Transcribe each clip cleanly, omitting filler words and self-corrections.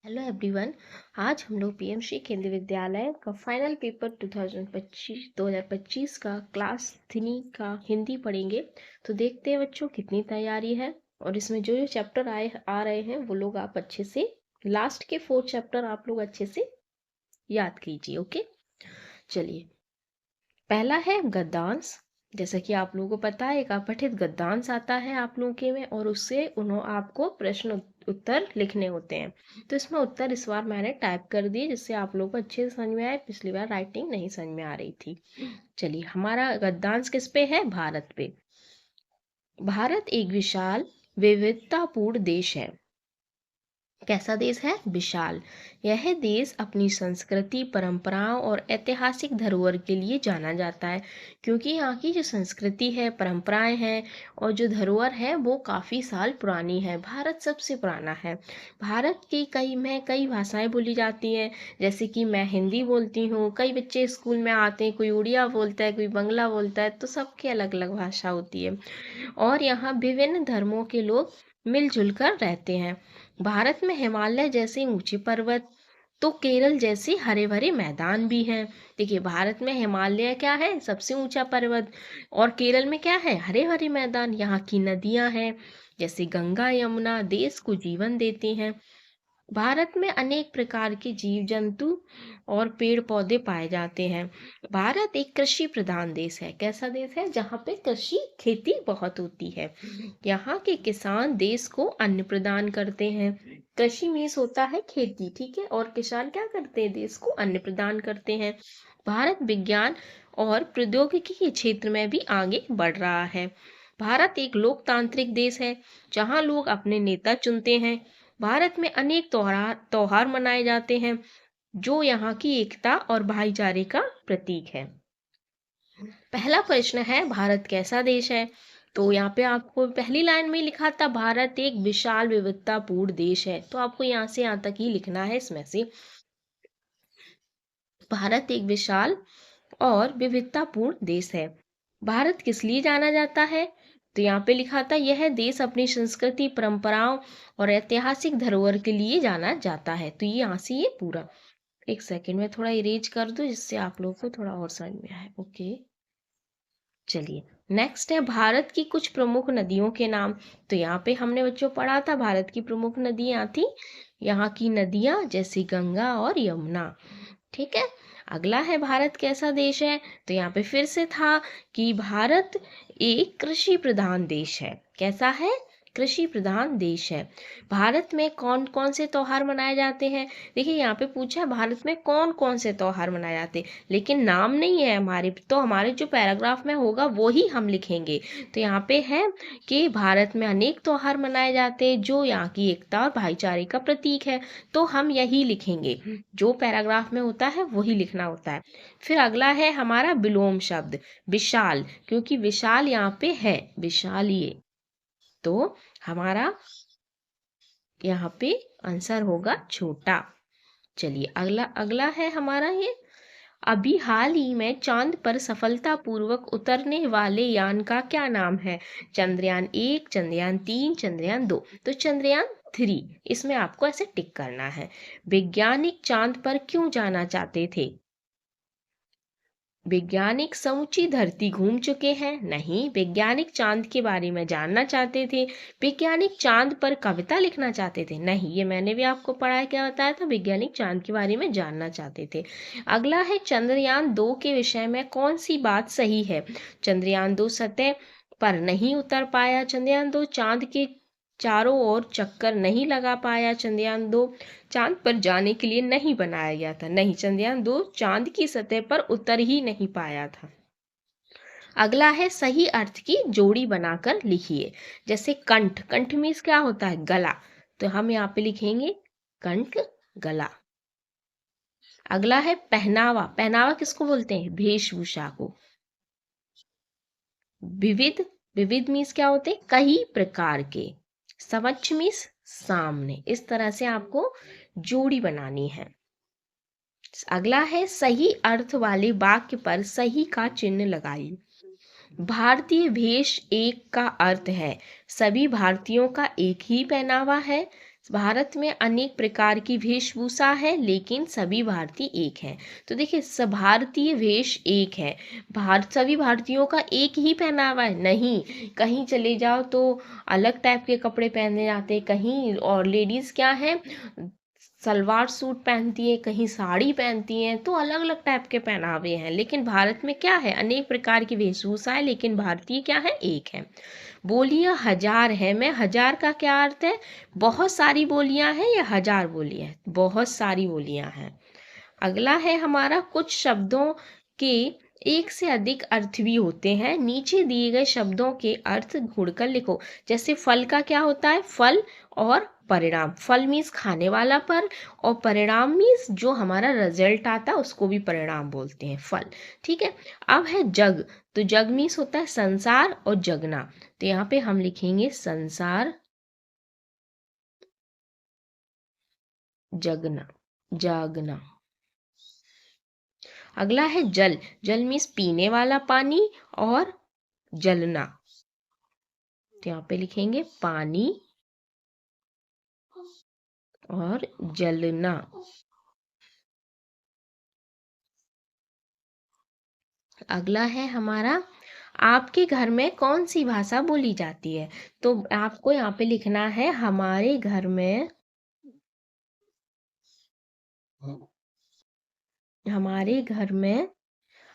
Hello everyone. आज हम लोग पीएमश्री केंद्रीय विद्यालय का फाइनल पेपर 2025 का क्लास 3 का हिंदी पढ़ेंगे। तो देखते हैं बच्चों कितनी तैयारी है, और इसमें जो जो चैप्टर आ रहे हैं वो लोग आप अच्छे से लास्ट के 4 चैप्टर आप लोग अच्छे से याद कीजिए। ओके, चलिए। पहला है गद्यांश। जैसा कि आप लोगों को पता है, एक अपठित गद्यांश आता है आप लोगों के में, और उससे आपको प्रश्न उत्तर लिखने होते हैं। तो इसमें उत्तर इस बार मैंने टाइप कर दिए जिससे आप लोगों को अच्छे से समझ में आए। पिछली बार राइटिंग नहीं समझ में आ रही थी। चलिए, हमारा गद्यांश किस पे है? भारत पे। भारत एक विशाल विविधतापूर्ण देश है। कैसा देश है? विशाल। यह देश अपनी संस्कृति, परंपराओं और ऐतिहासिक धरोहर के लिए जाना जाता है, क्योंकि यहाँ की जो संस्कृति है, परंपराएं हैं और जो धरोहर है वो काफ़ी साल पुरानी है। भारत सबसे पुराना है। भारत की कई भाषाएं बोली जाती हैं, जैसे कि मैं हिंदी बोलती हूँ, कई बच्चे स्कूल में आते हैं, कोई उड़िया बोलता है, कोई बंगला बोलता है, तो सबकी अलग अलग भाषा होती है। और यहाँ विभिन्न धर्मों के लोग मिलजुल कर रहते हैं। भारत में हिमालय जैसे ऊंचे पर्वत, तो केरल जैसे हरे भरे मैदान भी हैं। देखिए, भारत में हिमालय क्या है? सबसे ऊंचा पर्वत। और केरल में क्या है? हरे भरे मैदान। यहाँ की नदियां हैं, जैसे गंगा यमुना, देश को जीवन देती हैं। भारत में अनेक प्रकार के जीव जंतु और पेड़ पौधे पाए जाते हैं। भारत एक कृषि प्रधान देश है। कैसा देश है? जहाँ पे कृषि, खेती बहुत होती है। यहाँ के किसान देश को अन्न प्रदान करते हैं। कृषि मीन्स होता है खेती, ठीक है, और किसान क्या करते हैं? देश को अन्न प्रदान करते हैं। भारत विज्ञान और प्रौद्योगिकी के क्षेत्र में भी आगे बढ़ रहा है। भारत एक लोकतांत्रिक देश है, जहाँ लोग अपने नेता चुनते हैं। भारत में अनेक त्योहार मनाए जाते हैं, जो यहाँ की एकता और भाईचारे का प्रतीक है। पहला प्रश्न है, भारत कैसा देश है? तो यहाँ पे आपको पहली लाइन में लिखा था, भारत एक विशाल विविधतापूर्ण देश है। तो आपको यहाँ से यहाँ तक ही लिखना है। इसमें से भारत एक विशाल और विविधतापूर्ण देश है। भारत किस लिए जाना जाता है? तो यहाँ पे लिखा था, यह देश अपनी संस्कृति, परंपराओं और ऐतिहासिक धरोहर के लिए जाना जाता है। तो ये यहाँ से ये पूरा, एक सेकंड में थोड़ा इरेज कर दो जिससे आप लोगों को थोड़ा और समझ में आए। ओके, चलिए। नेक्स्ट है भारत की कुछ प्रमुख नदियों के नाम। तो यहाँ पे हमने बच्चों पढ़ा था, भारत की प्रमुख नदियाँ थी यहाँ की नदियाँ, जैसे गंगा और यमुना। ठीक है। अगला है, भारत कैसा देश है? तो यहाँ पे फिर से था कि भारत एक कृषि प्रधान देश है। कैसा है? कृषि प्रधान देश है। भारत में कौन कौन से त्योहार मनाए जाते हैं? देखिए, यहाँ पे पूछा है भारत में कौन कौन से त्योहार मनाए जाते हैं, लेकिन नाम नहीं है हमारे। तो हमारे जो पैराग्राफ में होगा वो ही हम लिखेंगे। तो यहाँ पे है कि भारत में अनेक त्योहार मनाए जाते हैं, जो यहाँ की एकता और भाईचारे का प्रतीक है। तो हम यही लिखेंगे, जो पैराग्राफ में होता है वही लिखना होता है। फिर अगला है हमारा विलोम शब्द, विशाल, क्योंकि विशाल यहाँ पे है, विशाल ये। तो हमारा यहाँ पे आंसर होगा छोटा। चलिए, अगला अगला है हमारा ये, अभी हाल ही में चांद पर सफलतापूर्वक उतरने वाले यान का क्या नाम है? चंद्रयान 1, चंद्रयान 3, चंद्रयान 2। तो चंद्रयान 3, इसमें आपको ऐसे टिक करना है। वैज्ञानिक चांद पर क्यों जाना चाहते थे? वैज्ञानिक समूची धरती घूम चुके हैं? नहीं, वैज्ञानिक चांद के बारे में जानना चाहते थे। वैज्ञानिक चांद पर कविता लिखना चाहते थे? नहीं, ये मैंने भी आपको पढ़ा है, क्या बताया था? वैज्ञानिक चांद के बारे में जानना चाहते थे। अगला है, चंद्रयान 2 के विषय में कौन सी बात सही है? चंद्रयान 2 सतह पर नहीं उतर पाया। चंद्रयान 2 चांद के चारों ओर चक्कर नहीं लगा पाया। चंद्रयान 2 चांद पर जाने के लिए नहीं बनाया गया था। नहीं, चंद्रयान 2 चांद की सतह पर उतर ही नहीं पाया था। अगला है, सही अर्थ की जोड़ी बनाकर लिखिए। जैसे कंठ, कंठ मीन्स क्या होता है? गला। तो हम यहाँ पे लिखेंगे कंठ, गला। अगला है पहनावा। पहनावा किसको बोलते हैं? वेशभूषा को। विविध, विविध मीन्स क्या होते हैं? कई प्रकार के। समक्ष मीन्स सामने। इस तरह से आपको जोड़ी बनानी है। अगला है, सही अर्थ वाले वाक्य पर सही का चिन्ह लगाइए। भारतीय भेष एक का अर्थ है, सभी भारतीयों का एक ही पहनावा है। भारत में अनेक प्रकार की वेशभूषा है लेकिन सभी भारतीय एक हैं। तो देखिए भारतीय वेश एक है, भारत सभी भारतीयों का एक ही पहनावा है नहीं, कहीं चले जाओ तो अलग टाइप के कपड़े पहने जाते हैं, कहीं और लेडीज क्या है सलवार सूट पहनती है, कहीं साड़ी पहनती हैं, तो अलग अलग टाइप के पहनावे हैं। लेकिन भारत में क्या है अनेक प्रकार की वेशभूषा है लेकिन भारतीय क्या है एक है। बोलियां हजार है, मैं हजार का क्या अर्थ है, बहुत सारी बोलियां हैं या हजार बोलियां हैं, बहुत सारी बोलियां हैं। अगला है हमारा कुछ शब्दों के एक से अधिक अर्थ भी होते हैं, नीचे दिए गए शब्दों के अर्थ ढूंढकर लिखो। जैसे फल का क्या होता है, फल और परिणाम, फल मीन्स खाने वाला फल और परिणाम मीन्स जो हमारा रिजल्ट आता है उसको भी परिणाम बोलते हैं, फल। ठीक है, अब है जग, तो जग मीन्स होता है संसार और जगना, तो यहाँ पे हम लिखेंगे संसार जगना, जागना। अगला है जल, जल मीन्स पीने वाला पानी और जलना, तो यहाँ पे लिखेंगे पानी और जलना। अगला है हमारा आपके घर में कौन सी भाषा बोली जाती है, तो आपको यहाँ पे लिखना है हमारे घर में, हमारे घर में।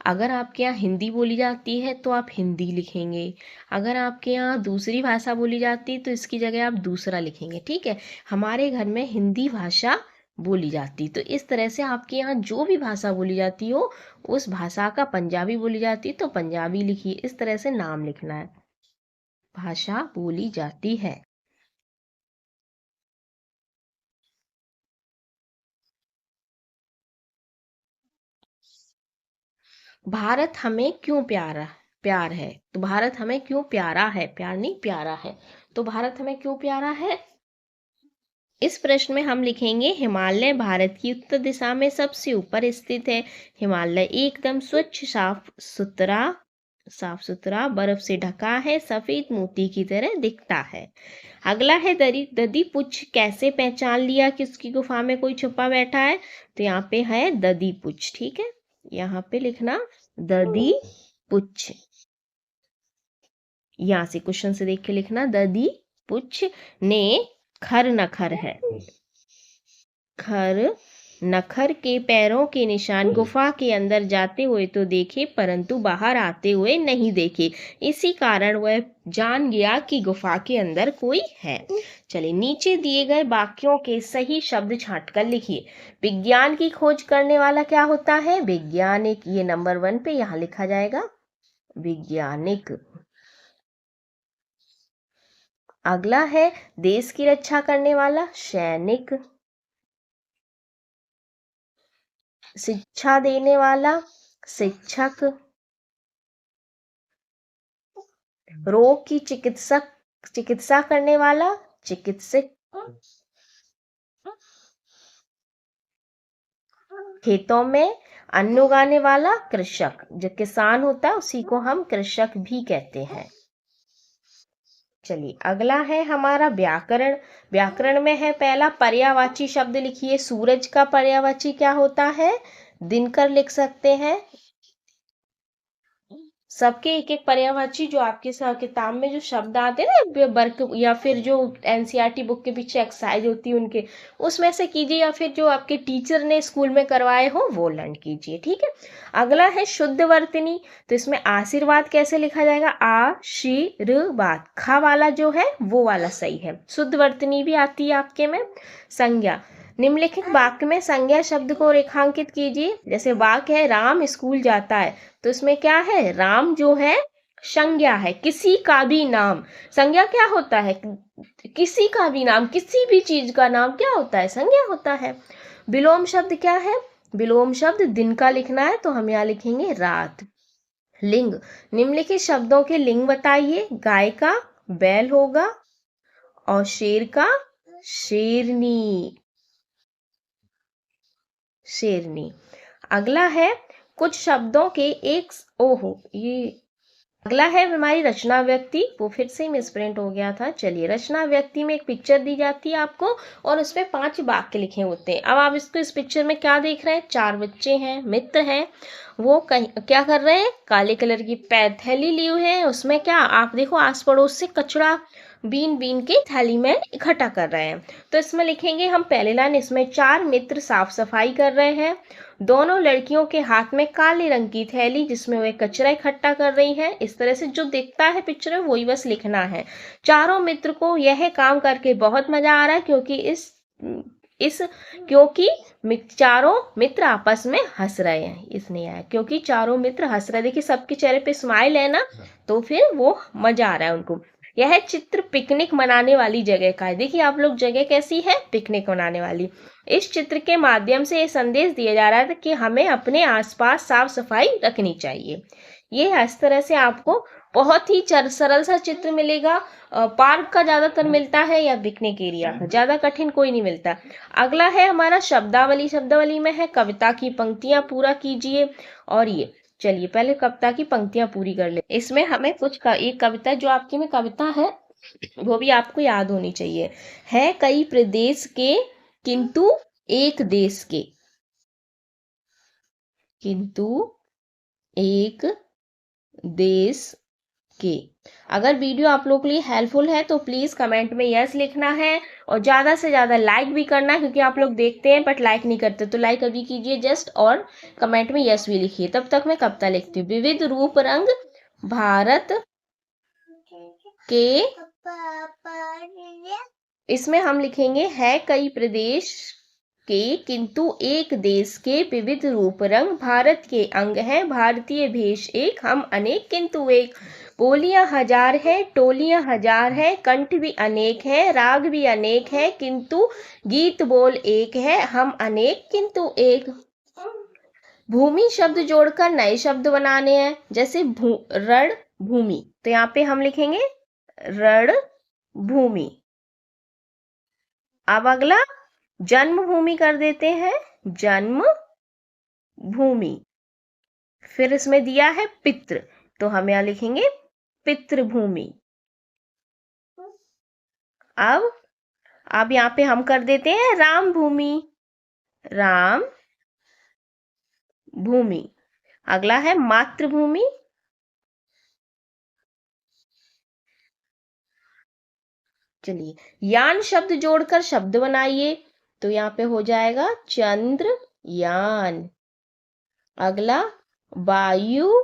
अगर आपके यहाँ हिंदी बोली जाती है तो आप हिंदी लिखेंगे, अगर आपके यहाँ दूसरी भाषा बोली जाती है तो इसकी जगह आप दूसरा लिखेंगे। ठीक है, हमारे घर में हिंदी भाषा बोली जाती, तो इस तरह से आपके यहाँ जो भी भाषा बोली जाती हो उस भाषा का, पंजाबी बोली जाती तो पंजाबी लिखिए, इस तरह से नाम लिखना है, भाषा बोली जाती है। भारत हमें क्यों प्यारा प्यार है, तो भारत हमें क्यों प्यारा है, प्यार नहीं प्यारा है, तो भारत हमें क्यों प्यारा है। इस प्रश्न में हम लिखेंगे हिमालय भारत की उत्तर दिशा में सबसे ऊपर स्थित है, हिमालय एकदम स्वच्छ साफ सुथरा बर्फ से ढका है, सफेद मोती की तरह दिखता है। अगला है ददी पुच्छ कैसे पहचान लिया कि उसकी गुफा में कोई छुपा बैठा है, तो यहाँ पे है ददी पुच्छ। ठीक है, यहाँ पे लिखना ददी पुच्छ, यहाँ से क्वेश्चन से देख के लिखना ददी पुच्छ ने खर नखर है, खर नखर के पैरों के निशान गुफा के अंदर जाते हुए तो देखे परंतु बाहर आते हुए नहीं देखे, इसी कारण वह जान गया कि गुफा के अंदर कोई है। चलिए नीचे दिए गए वाक्यों के सही शब्द छांट कर लिखिए। विज्ञान की खोज करने वाला क्या होता है, वैज्ञानिक, ये नंबर 1 पे यहाँ लिखा जाएगा वैज्ञानिक। अगला है देश की रक्षा करने वाला सैनिक, शिक्षा देने वाला शिक्षक, रोग की चिकित्सा करने वाला चिकित्सक, खेतों में अन्न उगाने वाला कृषक, जो किसान होता है उसी को हम कृषक भी कहते हैं। चलिए अगला है हमारा व्याकरण, व्याकरण में है पहला पर्यायवाची शब्द लिखिए। सूरज का पर्यायवाची क्या होता है, दिनकर लिख सकते हैं। सबके एक एक पर्यायवाची जो आपके किताब में जो शब्द आते हैं ना वर्क, या फिर जो एनसीईआरटी बुक के पीछे एक्सरसाइज होती है उनके, उसमें से कीजिए, या फिर जो आपके टीचर ने स्कूल में करवाए हो वो लर्न कीजिए। ठीक है, अगला है शुद्ध वर्तनी, तो इसमें आशीर्वाद कैसे लिखा जाएगा, आशीर्वाद, खा वाला जो है वो वाला सही है, शुद्ध वर्तनी भी आती है आपके में। संज्ञा, निम्नलिखित वाक्य में संज्ञा शब्द को रेखांकित कीजिए। जैसे वाक्य है राम स्कूल जाता है, तो इसमें क्या है, राम जो है संज्ञा है, किसी का भी नाम, संज्ञा क्या होता है, किसी का भी नाम, किसी भी चीज का नाम क्या होता है, संज्ञा होता है। विलोम शब्द क्या है, विलोम शब्द दिन का लिखना है तो हम यहाँ लिखेंगे रात। लिंग, निम्नलिखित शब्दों के लिंग बताइए। गाय का बैल होगा और शेर का शेरनी, शेरनी। अगला है कुछ शब्दों के एक, ओहो ये अगला है हमारी रचना व्यक्ति, वो फिर से मिसप्रिंट हो गया था। चलिए, रचना व्यक्ति में एक पिक्चर दी जाती है आपको और उसमें 5 वाक्य लिखे होते हैं। अब आप इसको इस पिक्चर में क्या देख रहे हैं, 4 बच्चे हैं, मित्र हैं, वो क्या कर रहे हैं, काले कलर की थैली ली हुई है, उसमें क्या आप देखो आस पड़ोस से कचरा बीन बीन के थैली में इकट्ठा कर रहे हैं। तो इसमें लिखेंगे हम पहले लाइन, इसमें 4 मित्र साफ सफाई कर रहे हैं, दोनों लड़कियों के हाथ में काले रंग की थैली जिसमें वे कचरा इकट्ठा कर रही हैं। इस तरह से जो दिखता है पिक्चर में वही बस लिखना है। चारों मित्र को यह काम करके बहुत मजा आ रहा है क्योंकि चारों मित्र आपस में हंस रहे हैं। इसने आया क्योंकि चारों मित्र हंस रहे हैं। देखिए सबके चेहरे पे स्माइल है ना, तो फिर वो मजा आ रहा है उनको। यह चित्र पिकनिक मनाने वाली जगह का है। देखिए आप लोग, जगह कैसी है, पिकनिक मनाने वाली। इस चित्र के माध्यम से ये संदेश दिया जा रहा है कि हमें अपने आसपास साफ सफाई रखनी चाहिए। ये इस तरह से आपको बहुत ही सरल सा चित्र मिलेगा। पार्क का ज्यादातर मिलता है या पिकनिक एरिया का, ज्यादा कठिन कोई नहीं मिलता। अगला है हमारा शब्दावली। शब्दावली में है कविता की पंक्तियां पूरा कीजिए। और ये चलिए पहले कविता की पंक्तियां पूरी कर ले। इसमें हमें कुछ एक कविता जो आपकी में कविता है वो भी आपको याद होनी चाहिए। है कई प्रदेश के किंतु एक देश के, किंतु एक देश के। अगर वीडियो आप लोगों के लिए हेल्पफुल है तो प्लीज कमेंट में यस लिखना है और ज्यादा से ज्यादा लाइक भी करना है, क्योंकि आप लोग देखते हैं बट लाइक नहीं करते, तो लाइक अभी कीजिए जस्ट, और कमेंट में यस भी लिखिए। तब तक मैं कविता लिखती हूँ। विविध रूप रंग भारत के, इसमें हम लिखेंगे है कई प्रदेश के किंतु एक देश के, विविध रूप रंग भारत के अंग है, भारतीय भेष एक हम अनेक किंतु एक, बोलियां हजार है टोलियां हजार है, कंठ भी अनेक है राग भी अनेक है, किंतु गीत बोल एक है हम अनेक किंतु एक। भूमि शब्द जोड़कर नए शब्द बनाने हैं, जैसे रण भूमि, तो यहाँ पे हम लिखेंगे रण भूमि। अब अगला जन्मभूमि कर देते हैं, जन्म भूमि। फिर इसमें दिया है पितृ, तो हम यहां लिखेंगे पितृभूमि। अब यहाँ पे हम कर देते हैं राम भूमि, राम भूमि। अगला है मातृभूमि। चलिए यान शब्द जोड़कर शब्द बनाइए, तो यहाँ पे हो जाएगा चंद्रयान। अगला वायुयान।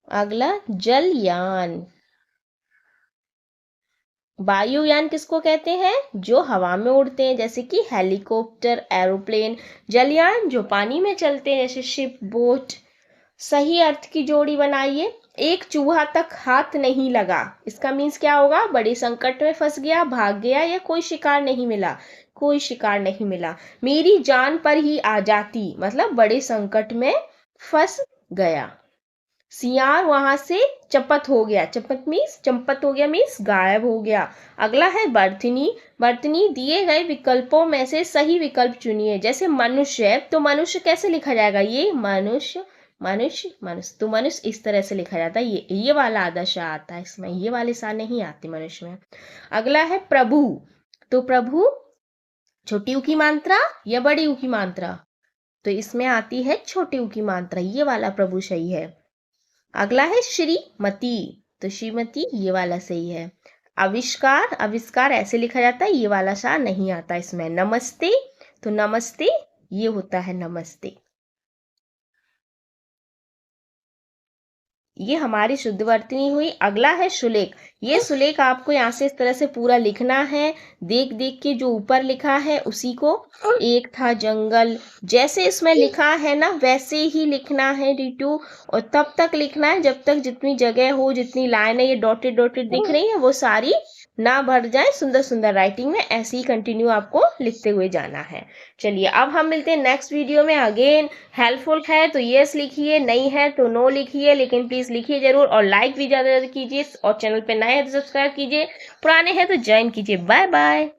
अगला जलयान। वायुयान किसको कहते हैं, जो हवा में उड़ते हैं, जैसे कि हेलीकॉप्टर, एरोप्लेन। जलयान जो पानी में चलते हैं, जैसे शिप, बोट। सही अर्थ की जोड़ी बनाइए। एक चूहा तक हाथ नहीं लगा, इसका मीन्स क्या होगा, बड़े संकट में फंस गया, भाग गया या कोई शिकार नहीं मिला, कोई शिकार नहीं मिला। मेरी जान पर ही आ जाती, मतलब बड़े संकट में फंस गया। सियार वहां से चपत हो गया, चंपत हो गया मीन्स गायब हो गया। अगला है बर्तनी। बर्तनी दिए गए विकल्पों में से सही विकल्प चुनिए, जैसे मनुष्य है तो मनुष्य कैसे लिखा जाएगा, ये मनुष्य, मनुष्य मनुष्य, तो मनुष्य इस तरह से लिखा जाता है। ये वाला आधा शाह आता है इसमें, ये वाले शाह नहीं आते मनुष्य में। अगला है प्रभु। तो प्रभु छोटी ऊ की मात्रा या बड़ी ऊ की मात्रा, तो इसमें आती है छोटी ऊ की मात्रा, ये वाला प्रभु सही है। अगला है श्रीमती, तो श्रीमती ये वाला सही है। आविष्कार, आविष्कार ऐसे लिखा जाता है, ये वाला सा नहीं आता इसमें। नमस्ते, तो नमस्ते ये होता है नमस्ते। ये हमारी शुद्धवर्तनी हुई। अगला है सुलेख। ये सुलेख आपको यहाँ से इस तरह से पूरा लिखना है, देख देख के जो ऊपर लिखा है उसी को। एक था जंगल, जैसे इसमें लिखा है ना वैसे ही लिखना है डिटू, और तब तक लिखना है जब तक जितनी जगह हो, जितनी लाइन है ये डॉटेड डॉटेड दिख रही है वो सारी ना भर जाए। सुंदर सुंदर राइटिंग में ऐसे ही कंटिन्यू आपको लिखते हुए जाना है। चलिए अब हम मिलते हैं नेक्स्ट वीडियो में। अगेन हेल्पफुल है तो यस लिखिए, नहीं है तो नो लिखिए, लेकिन प्लीज लिखिए जरूर, और लाइक भी ज्यादा कीजिए, और चैनल पे नए हैं तो सब्सक्राइब कीजिए, पुराने हैं तो ज्वाइन कीजिए। Bye bye.